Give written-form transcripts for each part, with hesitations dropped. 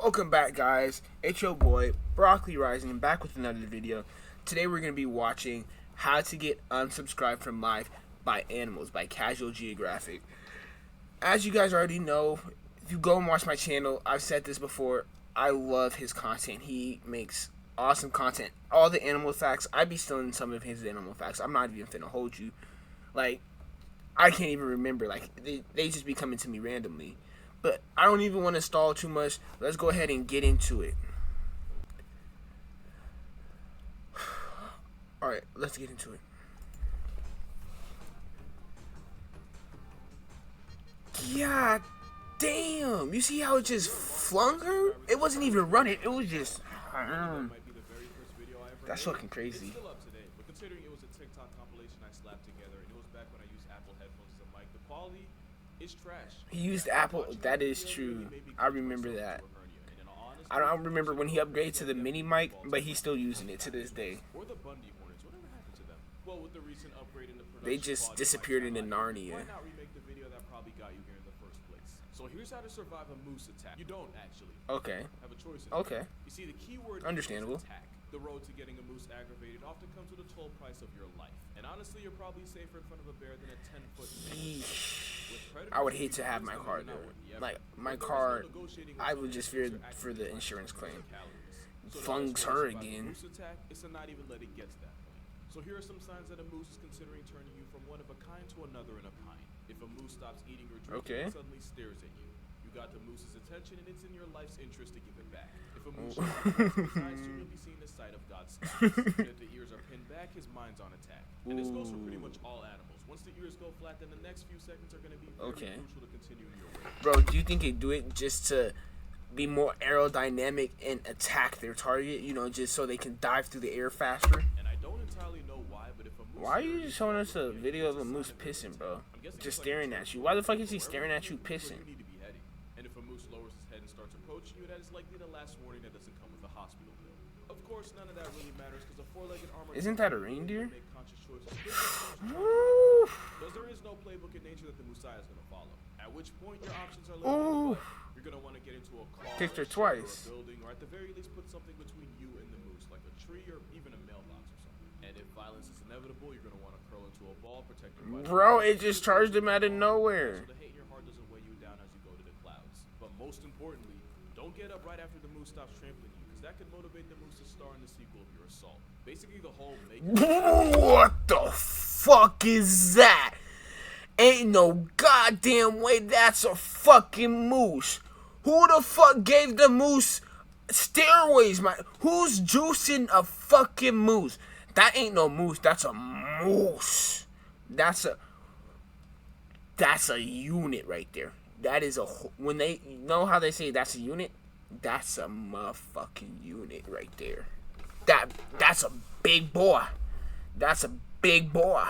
Welcome back, guys. It's your boy Broccoli Rising, back with another video. Today we're going to be watching How to Get Unsubscribed from Life by Animals by Casual Geographic. As you guys already know, if you go and watch my channel, I've said this before, I love his content. He makes awesome content. All the animal facts, I be stealing some of his animal facts. I'm not even finna hold you. Like, I can't even remember. Like, they just be coming to me randomly. But I don't even want to stall too much. Let's go ahead and get into it. Alright, let's get into it. God damn. You see how it just flung her? It wasn't even running. It was just... That's fucking crazy. Considering it was a TikTok compilation I slapped together, and it was back when I used Apple headphones as a mic, the quality is trash. He used Apple. That is true. I remember that. I don't remember when he upgraded to the mini mic, but he's still using it to this day. They just disappeared into Narnia. So here's how to survive a moose attack. You don't actually have a choice. Okay. You see, the key word Understandable. is attack. The road to getting a moose aggravated often comes with a toll price of your life. And honestly, you're probably safer in front of a bear than a 10-foot man. I would hate to have my car there. Like, my car, I would just fear for the insurance claim. Funks her again. It's to not even let it get to that point. So here are some signs that a moose is considering turning you from one of a kind to another in a kind. If a moose stops eating or drinking and suddenly stares at you, you got the moose's attention and it's in your life's interest to give it back. If a moose shows his eyes, soon you'll be seeing the sight of God's stars. And if the ears are pinned back, his mind's on attack. And this goes for pretty much all animals. Once the ears go flat, then the next few seconds are going to be very crucial to continue your way. Bro, do you think they do it just to be more aerodynamic and attack their target? You know, just so they can dive through the air faster? And I don't entirely know why, but if a moose... Why are you just showing us a video of a moose pissing, bro? Just staring at you. Why the fuck is he staring at you pissing? And if a moose lowers his head and starts approaching you, that is likely the last warning that doesn't come with a hospital bill. Of course, none of that really matters because a four-legged armored... Isn't that a reindeer? ...make conscious choices. Because there is no playbook in nature that the Messiah is going to follow. At which point, your options are limited. You're going to want to get into a car, kicked her twice. Or a building, or at the very least put something between you and the moose, like a tree or even a mailbox or something. And if violence is inevitable, you're going to want to curl into a ball, protect your body. Bro, it just charged him out of nowhere. So the hate in your heart doesn't weigh you down as you go to the clouds. But most importantly, don't get up right after the moose stops trampling you, because that could motivate the moose to star in the sequel of your assault. Basically, the whole What the fuck is that? Ain't no goddamn way that's a fucking moose. Who the fuck gave the moose steroids, man? Who's juicing a fucking moose? That ain't no moose. That's a moose. That's a unit right there. That is a... When they... You know how they say that's a unit? That's a motherfucking unit right there. That's a big boy. That's a big boy.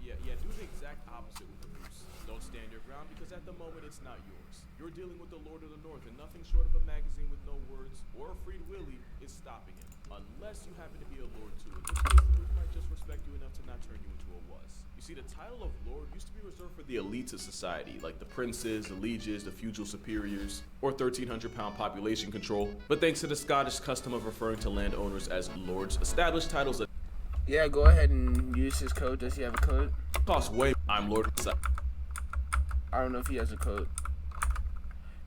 Yeah, do the exact opposite with the moose. Don't stand your ground because at the moment it's not yours. You're dealing with the Lord of the North, and nothing short of a magazine with no words or a freed willy is stopping him. Unless you happen to be a lord too, in which case the moose might just respect you enough to not turn you into a wuss. You see, the title of lord used to be reserved for the elites of society, like the princes, the lieges, the feudal superiors, or 1,300-pound population control. But thanks to the Scottish custom of referring to landowners as lords, established titles that yeah, go ahead and use his code. Does he have a code? cost way. I'm Lord. I don't know if he has a code.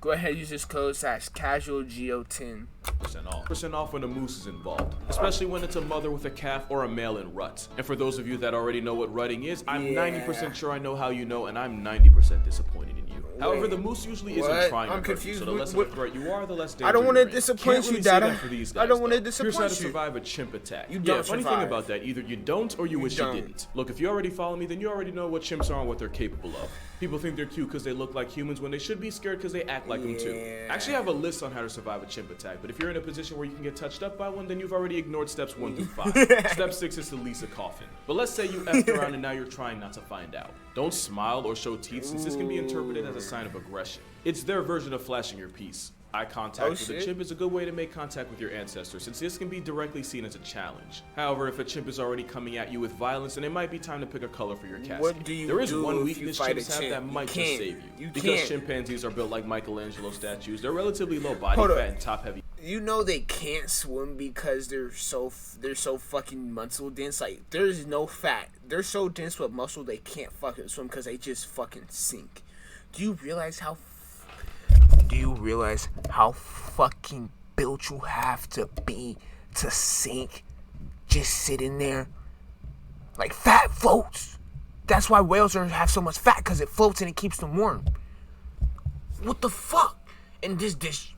Go ahead and use this code /CasualGeo10. % off when a moose is involved, especially when it's a mother with a calf or a male in rut. And for those of you that already know what rutting is, I'm 90% sure I know how you know, and I'm 90% disappointed in you. However, the moose usually isn't trying to hurt you, so the less of a threat you are, the less danger. I don't want to you're in. disappoint you, Can't really Dada. say that for these guys, I don't want to though. disappoint Here's how to you. survive a chimp attack. You don't funny survive. thing about that, either you don't or you wish you didn't. Look, if you already follow me, then you already know what chimps are and what they're capable of. People think they're cute because they look like humans when they should be scared because they act like them too. I actually have a list on how to survive a chimp attack, but if you're in a position where you can get touched up by one, then you've already ignored steps 1 through 5. Step 6 is to lease a coffin. But let's say you effed around and now you're trying not to find out. Don't smile or show teeth, since this can be interpreted as a sign of aggression. It's their version of flashing your piece. Eye contact with a chimp is a good way to make contact with your ancestors, since this can be directly seen as a challenge. However, if a chimp is already coming at you with violence, then it might be time to pick a color for your casket. What do you There is do one if weakness you fight chimps a have chimp? that might just save you. Because can't. chimpanzees are built like Michelangelo statues. They're relatively low body fat and top heavy. You know they can't swim because they're so fucking muscle dense. Like, there's no fat. They're so dense with muscle they can't fucking swim because they just fucking sink. Do you realize how fucking built you have to be to sink just sitting there? Like, fat floats. That's why whales have so much fat, because it floats and it keeps them warm. What the fuck? And this just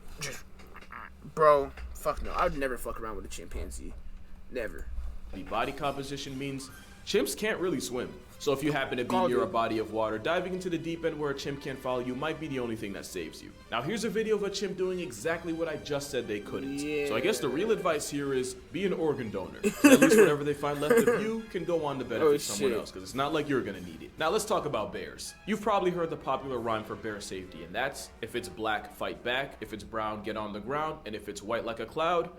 bro, fuck no. I would never fuck around with a chimpanzee. Never. The body composition means chimps can't really swim. So if you happen to be near a body of water, diving into the deep end where a chimp can't follow you might be the only thing that saves you. Now here's a video of a chimp doing exactly what I just said they couldn't. Yeah. So I guess the real advice here is be an organ donor. At least whatever they find left of you can go on to benefit someone else, because it's not like you're gonna need it. Now let's talk about bears. You've probably heard the popular rhyme for bear safety, and that's, if it's black, fight back, if it's brown, get on the ground, and if it's white like a cloud,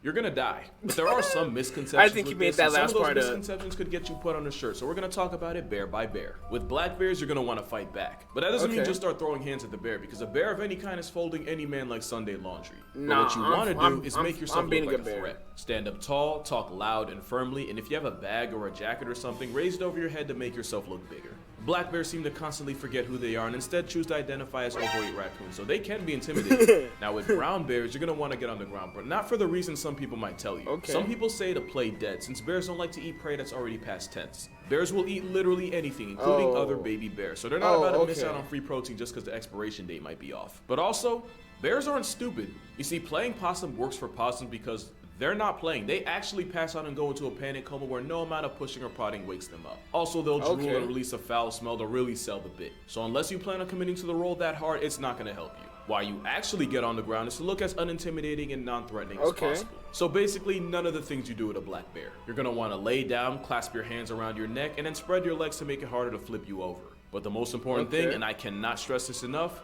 you're gonna die. But there are some misconceptions. I think you made that last part. Some of those up. misconceptions could get you put on a shirt, so we're gonna talk about it bear by bear. With black bears, you're gonna want to fight back, but that doesn't mean just start throwing hands at the bear, because a bear of any kind is folding any man like Sunday laundry. But what you want to do is make yourself look like a threat. Stand up tall, talk loud and firmly, and if you have a bag or a jacket or something, raise it over your head to make yourself look bigger. Black bears seem to constantly forget who they are and instead choose to identify as overweight raccoons, so they can be intimidating. Now with brown bears, you're going to want to get on the ground, but not for the reason some people might tell you. Some people say to play dead, since bears don't like to eat prey that's already past tense. Bears will eat literally anything, including other baby bears, so they're not about to miss out on free protein just because the expiration date might be off. But also, bears aren't stupid. You see, playing possum works for possums because they're not playing. They actually pass out and go into a panic coma where no amount of pushing or prodding wakes them up. Also, they'll drool and release a foul smell to really sell the bit. So unless you plan on committing to the role that hard, it's not going to help you. Why you actually get on the ground is to look as unintimidating and non-threatening as possible. So basically, none of the things you do with a black bear. You're going to want to lay down, clasp your hands around your neck, and then spread your legs to make it harder to flip you over. But the most important thing, and I cannot stress this enough,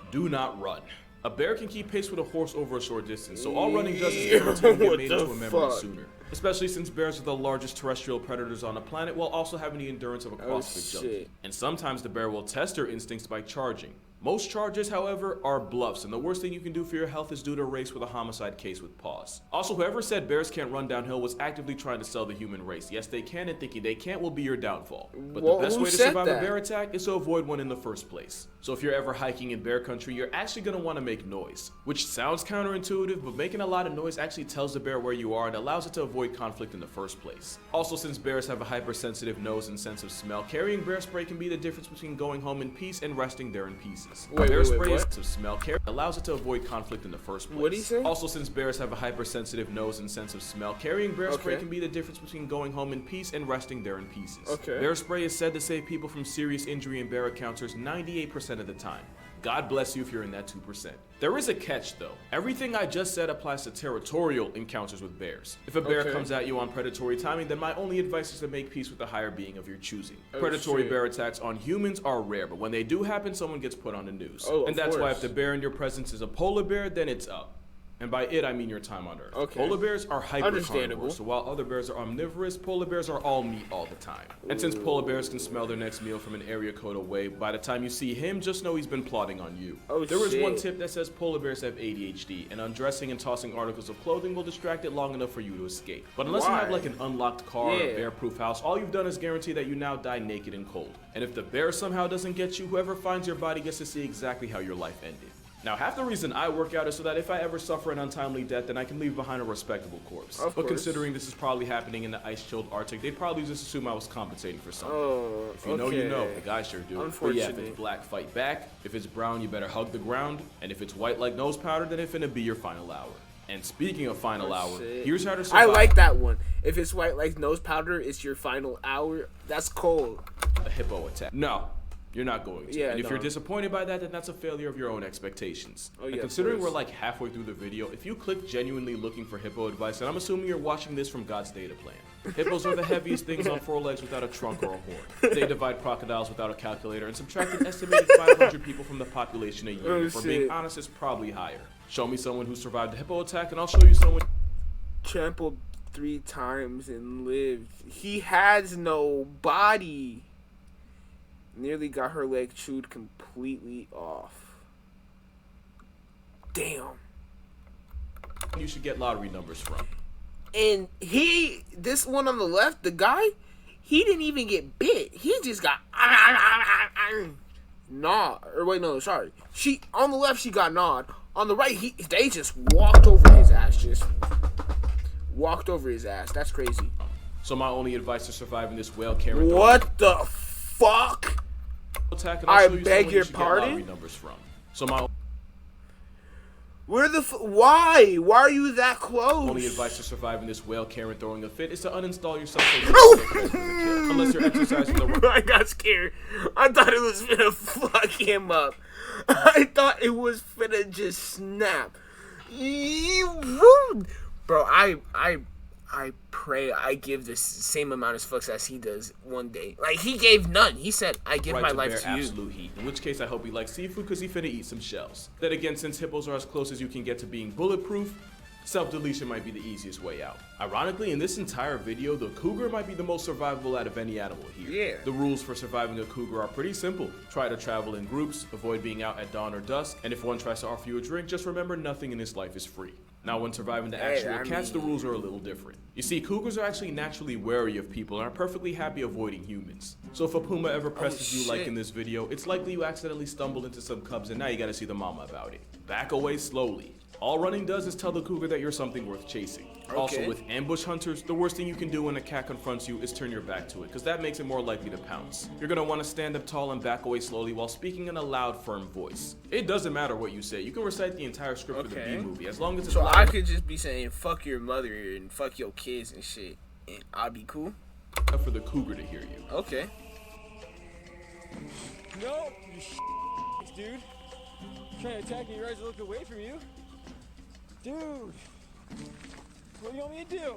do not run. A bear can keep pace with a horse over a short distance, so all running does is guarantee you get made into a memory sooner. Especially since bears are the largest terrestrial predators on the planet, while also having the endurance of a CrossFit junkie. And sometimes the bear will test their instincts by charging. Most charges, however, are bluffs, and the worst thing you can do for your health is do to race with a homicide case with paws. Also, whoever said bears can't run downhill was actively trying to sell the human race. Yes, they can, and thinking they can't will be your downfall. But the best way to survive a bear attack is to avoid one in the first place. So if you're ever hiking in bear country, you're actually going to want to make noise. Which sounds counterintuitive, but making a lot of noise actually tells the bear where you are and allows it to avoid conflict in the first place. Also, since bears have a hypersensitive nose and sense of smell, carrying bear spray can be the difference between going home in peace and resting there in pieces. Bear spray is of smell allows it to avoid conflict in the first place. What do you say? Also, since bears have a hypersensitive nose and sense of smell, carrying bear spray can be the difference between going home in peace and resting there in pieces. Bear spray is said to save people from serious injury in bear encounters 98% of the time. God bless you if you're in that 2%. There is a catch though. Everything I just said applies to territorial encounters with bears. If a bear comes at you on predatory timing, then my only advice is to make peace with the higher being of your choosing. Predatory bear attacks on humans are rare, but when they do happen, someone gets put on the news. And that's why if the bear in your presence is a polar bear, then it's up. And by it, I mean your time on Earth. Polar bears are hyper-carnivores, so while other bears are omnivorous, polar bears are all meat all the time. And since polar bears can smell their next meal from an area code away, by the time you see him, just know he's been plotting on you. There is one tip that says polar bears have ADHD, and undressing and tossing articles of clothing will distract it long enough for you to escape. But unless you have like an unlocked car or a bear-proof house, all you've done is guarantee that you now die naked and cold. And if the bear somehow doesn't get you, whoever finds your body gets to see exactly how your life ended. Now, half the reason I work out is so that if I ever suffer an untimely death, then I can leave behind a respectable corpse. But considering this is probably happening in the ice-chilled Arctic, they'd probably just assume I was compensating for something. If you know, you know. The guys sure do. But yeah, if it's black, fight back. If it's brown, you better hug the ground. And if it's white like nose powder, then it's finna be your final hour. And speaking of final hour, here's how to survive. I like that one. If it's white like nose powder, it's your final hour. That's cold. A hippo attack. No. You're not going to. Yeah, and if you're no. disappointed by that, then that's a failure of your own expectations. Oh, and yeah, considering of we're course. like halfway through the video, if you click genuinely looking for hippo advice, then I'm assuming you're watching this from God's data plan. Hippos are the heaviest things on 4 legs without a trunk or a horn. They divide crocodiles without a calculator and subtract an estimated 500 people from the population a year. Oh, For shit. being honest, it's probably higher. Show me someone who survived a hippo attack, and I'll show you someone. Trampled 3 times and lived. He has no body. Nearly got her leg chewed completely off. Damn. You should get lottery numbers from. And this one on the left, the guy, he didn't even get bit. He just got gnawed. Or wait, no, sorry. On the left, she got gnawed. On the right, they just walked over his ass. Just walked over his ass. That's crazy. So my only advice to surviving this whale carrot. What the fuck? Attack, and I I'll show you beg someone your you should get pardon? lottery numbers from. So my Where the why? Why are you that close? only advice to surviving this whale carrot throwing a fit is to uninstall yourself unless you're exercising the right. I got scared. I thought it was gonna fuck him up. I thought it was finna just snap. Bro, I pray I give the same amount of fucks as he does one day. Like, he gave none. He said, I give my life to you. Absolute heat. In which case, I hope he likes seafood because he finna eat some shells. Then again, since hippos are as close as you can get to being bulletproof, self-deletion might be the easiest way out. Ironically, in this entire video, the cougar might be the most survivable out of any animal here. Yeah. The rules for surviving a cougar are pretty simple. Try to travel in groups, avoid being out at dawn or dusk, and if one tries to offer you a drink, just remember nothing in this life is free. Now, when surviving the actual cats, the rules are a little different. You see, cougars are actually naturally wary of people and are perfectly happy avoiding humans. So if a puma ever presses you like in this video, it's likely you accidentally stumbled into some cubs and now you gotta see the mama about it. Back away slowly. All running does is tell the cougar that you're something worth chasing. Okay. Also, with ambush hunters, the worst thing you can do when a cat confronts you is turn your back to it, because that makes it more likely to pounce. You're gonna want to stand up tall and back away slowly while speaking in a loud, firm voice. It doesn't matter what you say. You can recite the entire script for the B-movie, as long as it's So loud I could just be saying, fuck your mother and fuck your kids and shit, and I'll be cool? enough for the cougar to hear you. Okay. No, you dude. Trying to attack me, you guys look away from you. Dude, what do you want me to do?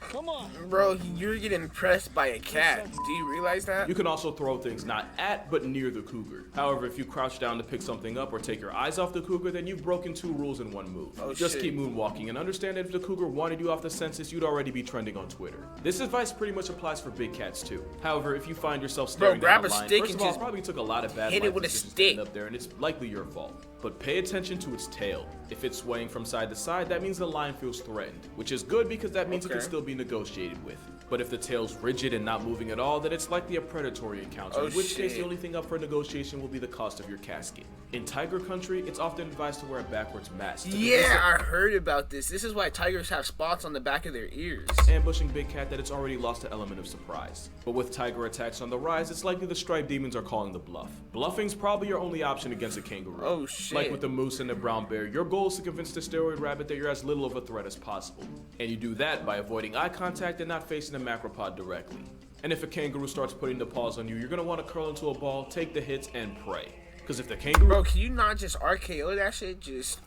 Come on. Bro, you're getting pressed by a cat. Do you realize that? You can also throw things not at, but near the cougar. However, if you crouch down to pick something up or take your eyes off the cougar, then you've broken 2 rules in 1 move. Oh, Just shit. keep moonwalking and understand that if the cougar wanted you off the census, you'd already be trending on Twitter. This advice pretty much applies for big cats too. However, if you find yourself staring grab down a a lion, stick first and of all, just it probably took a lot of bad hit it life with a decisions to stick. end up there, and it's likely your fault. But pay attention to its tail. If it's swaying from side to side, that means the lion feels threatened, which is good because that means it can Okay. still be negotiated with. But if the tail's rigid and not moving at all, then it's likely a predatory encounter, Oh, in which case shit. the only thing up for negotiation will be the cost of your casket. In tiger country, it's often advised to wear a backwards mask. to convince Yeah, I heard about this. This is why tigers have spots on the back of their ears. ambushing big cat that it's already lost the element of surprise. But with tiger attacks on the rise, it's likely the striped demons are calling the bluff. Bluffing's probably your only option against a kangaroo. Oh, shit. Like with the moose and the brown bear, your goal is to convince the steroid rabbit that you're as little of a threat as possible. And you do that by avoiding eye contact and not facing the macropod directly. And if a kangaroo starts putting the paws on you, you're gonna want to curl into a ball, take the hits, and pray. Because if the kangaroo Bro, can you not just RKO that shit? Just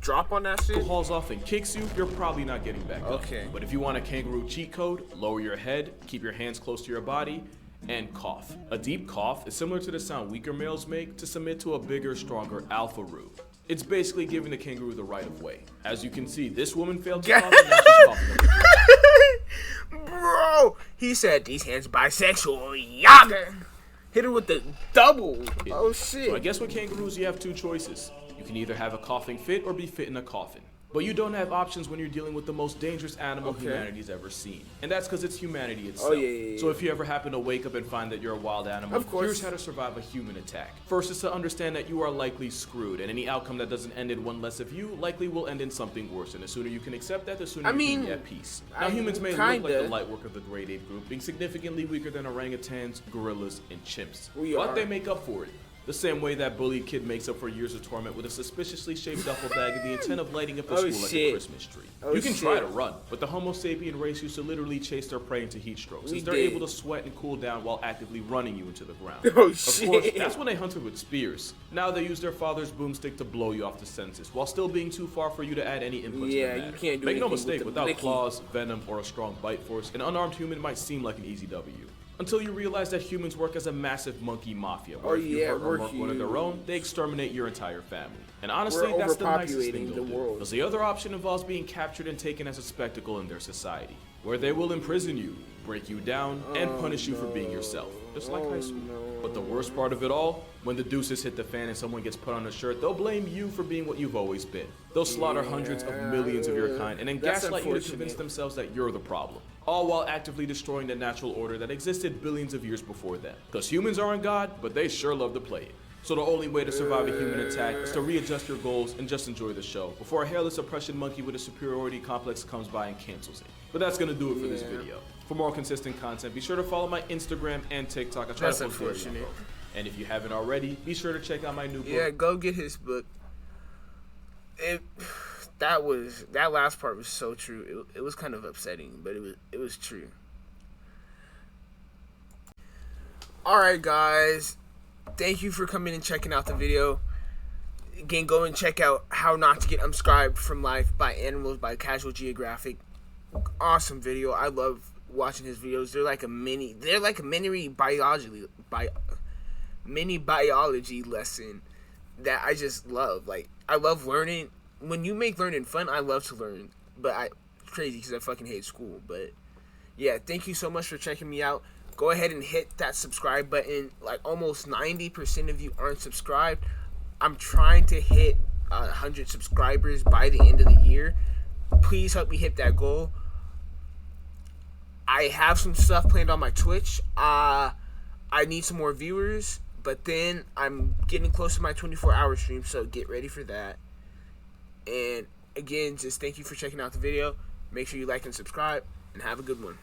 drop on that shit? hauls off and kicks you, you're probably not getting back up. Okay. But if you want a kangaroo cheat code, lower your head, keep your hands close to your body, and cough. A deep cough is similar to the sound weaker males make to submit to a bigger, stronger alpha-roo. It's basically giving the kangaroo the right of way. As you can see, this woman failed to cough and now she's coughing. Bro, he said these hands bisexual. Yaga. Hit her with the double. Oh shit. So I guess with kangaroos you have 2 choices. You can either have a coughing fit or be fit in a coffin. But you don't have options when you're dealing with the most dangerous animal humanity's ever seen. And that's because it's humanity itself. Oh, yeah. So if you ever happen to wake up and find that you're a wild animal, Of course. here's how to survive a human attack. First is to understand that you are likely screwed, and any outcome that doesn't end in one less of you likely will end in something worse. And the sooner you can accept that, the sooner you can be at peace. Now humans may look like the light work of the great ape group, being significantly weaker than orangutans, gorillas, and chimps. We but are. they make up for it. The same way that bullied kid makes up for years of torment with a suspiciously shaped duffel bag in the intent of lighting up the school like a Christmas tree. You can try to run, but the Homo sapien race used to literally chase their prey into heat strokes, since they're able to sweat and cool down while actively running you into the ground. Of course, that's when they hunted with spears. Now they use their father's boomstick to blow you off the senses, while still being too far for you to add any inputs to the matter. You can't do Make no anything mistake, with the without licky. claws, venom, or a strong bite force, an unarmed human might seem like an easy W. Until you realize that humans work as a massive monkey mafia, where if you hurt or murk one of their own, they exterminate your entire family. And honestly, that's the nicest thing they'll do. Because the other option involves being captured and taken as a spectacle in their society, where they will imprison you, break you down, and punish you for being yourself, just like high school. But the worst part of it all, when the deuces hit the fan and someone gets put on a shirt, they'll blame you for being what you've always been. They'll slaughter hundreds of millions of your kind and then gaslight you to convince themselves that you're the problem, all while actively destroying the natural order that existed billions of years before them. Because humans aren't God, but they sure love to play it. So the only way to survive a human attack is to readjust your goals and just enjoy the show before a hairless oppression monkey with a superiority complex comes by and cancels it. But that's gonna do it for this video. For more consistent content, be sure to follow my Instagram and TikTok. I try to post very info. And if you haven't already, be sure to check out my new book. Yeah, go get his book. That last part was so true. It was kind of upsetting, but it was true. All right, guys. Thank you for coming and checking out the video. Again, go and check out How Not to Get Unsubscribed from Life by Animals by Casual Geographic. Awesome video. I love watching his videos. They're like a mini biology lesson that I just love. Like, I love learning. When you make learning fun, I love to learn. But crazy because I fucking hate school. But yeah, thank you so much for checking me out. Go ahead and hit that subscribe button. Like, almost 90% of you aren't subscribed. I'm trying to hit 100 subscribers by the end of the year. Please help me hit that goal. I have some stuff planned on my Twitch. I need some more viewers, but then I'm getting close to my 24-hour stream, so get ready for that. And again, just thank you for checking out the video. Make sure you like and subscribe, and have a good one.